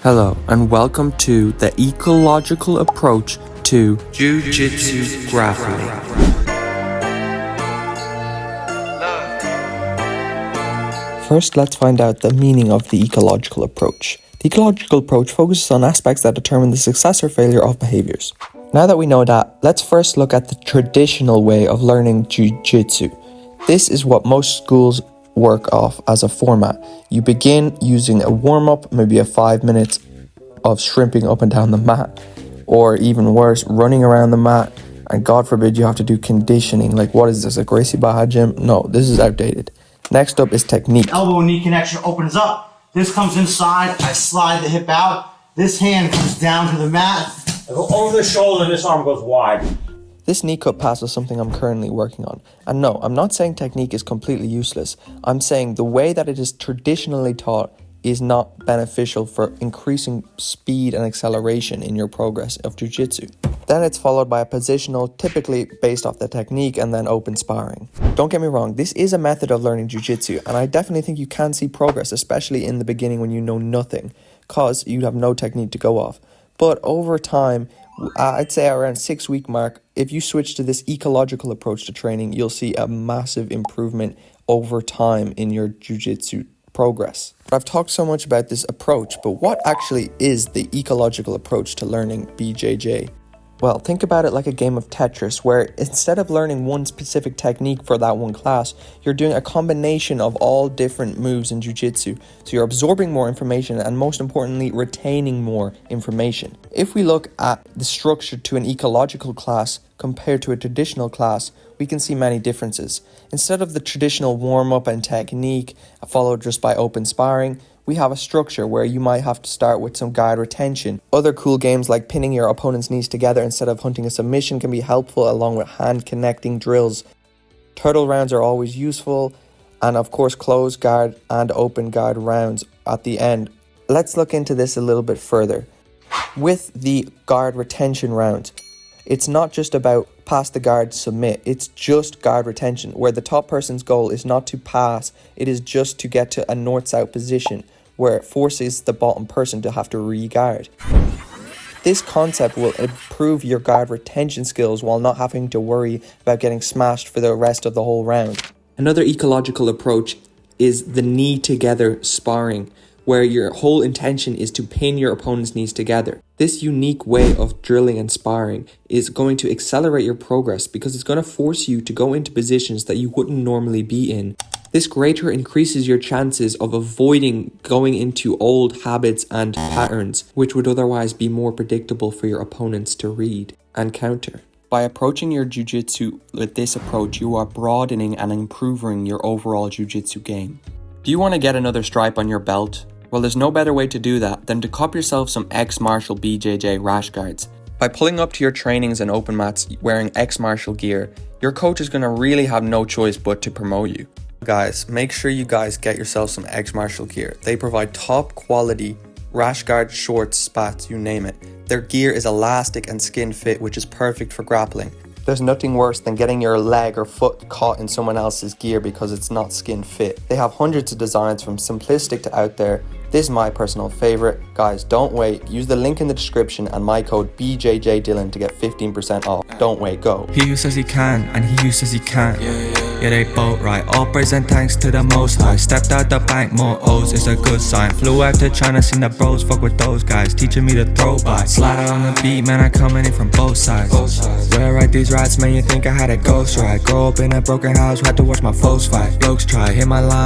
Hello and welcome to the ecological approach to Jiu-Jitsu grappling. First, let's find out the meaning of the ecological approach. The ecological approach focuses on aspects that determine the success or failure of behaviors. Now that we know that, let's first look at the traditional way of learning Jiu-Jitsu. This is what most schools work off as a format. You begin using a warm-up, maybe a 5 minutes of shrimping up and down the mat, or even worse, running around the mat, and God forbid you have to do conditioning. Like, what is this, a Gracie Barra gym? No, this is outdated. Next up is technique. Elbow and knee connection opens up. This comes inside. I slide the hip out. This hand comes down to the mat. I go over the shoulder and this arm goes wide. This knee cut pass is something I'm currently working on. And no, I'm not saying technique is completely useless. I'm saying the way that it is traditionally taught is not beneficial for increasing speed and acceleration in your progress of Jiu-Jitsu. Then it's followed by a positional, typically based off the technique, and then open sparring. Don't get me wrong, this is a method of learning Jiu-Jitsu, and I definitely think you can see progress, especially in the beginning when you know nothing, cause you have no technique to go off. But over time, I'd say around 6-week mark, if you switch to this ecological approach to training, you'll see a massive improvement over time in your Jiu-Jitsu progress. I've talked so much about this approach, but what actually is the ecological approach to learning BJJ? Well, think about it like a game of Tetris, where instead of learning one specific technique for that one class, you're doing a combination of all different moves in Jiu-Jitsu. So you're absorbing more information and, most importantly, retaining more information. If we look at the structure to an ecological class compared to a traditional class, we can see many differences. Instead of the traditional warm-up and technique followed just by open sparring, we have a structure where you might have to start with some guard retention. Other cool games like pinning your opponent's knees together instead of hunting a submission can be helpful, along with hand connecting drills. Turtle rounds are always useful, and of course closed guard and open guard rounds at the end. Let's look into this a little bit further. With the guard retention rounds, it's not just about pass the guard, submit. It's just guard retention, where the top person's goal is not to pass, it is just to get to a north-south position, where it forces the bottom person to have to re-guard. This concept will improve your guard retention skills while not having to worry about getting smashed for the rest of the whole round. Another ecological approach is the knee together sparring, where your whole intention is to pin your opponent's knees together. This unique way of drilling and sparring is going to accelerate your progress because it's going to force you to go into positions that you wouldn't normally be in. This greatly increases your chances of avoiding going into old habits and patterns, which would otherwise be more predictable for your opponents to read and counter. By approaching your Jiu-Jitsu with this approach, you are broadening and improving your overall Jiu-Jitsu game. Do you want to get another stripe on your belt? Well, there's no better way to do that than to cop yourself some ex-martial BJJ rash guards. By pulling up to your trainings and open mats wearing ex-martial gear, your coach is going to really have no choice but to promote you. Guys, make sure you guys get yourself some ex-martial gear. They provide top quality rash guard, shorts, spats, you name it. Their gear is elastic and skin fit, which is perfect for grappling. There's nothing worse than getting your leg or foot caught in someone else's gear because it's not skin fit. They have hundreds of designs from simplistic to out there. This is my personal favorite. Guys, don't wait. Use the link in the description and my code BJJDylan to get 15% off. Don't wait, go. He who says he can and he who says he can't. Yeah, they both right. All praise and thanks to the most high. Stepped out the bank, more O's, it's a good sign. Flew out to China, seen the bros, fuck with those guys. Teaching me to throw by. Slide out on the beat, man, I coming in from both sides. Where I write these rats, man, you think I had a ghost ride. Grow up in a broken house, had to watch my foes fight. Blokes try, hit my line.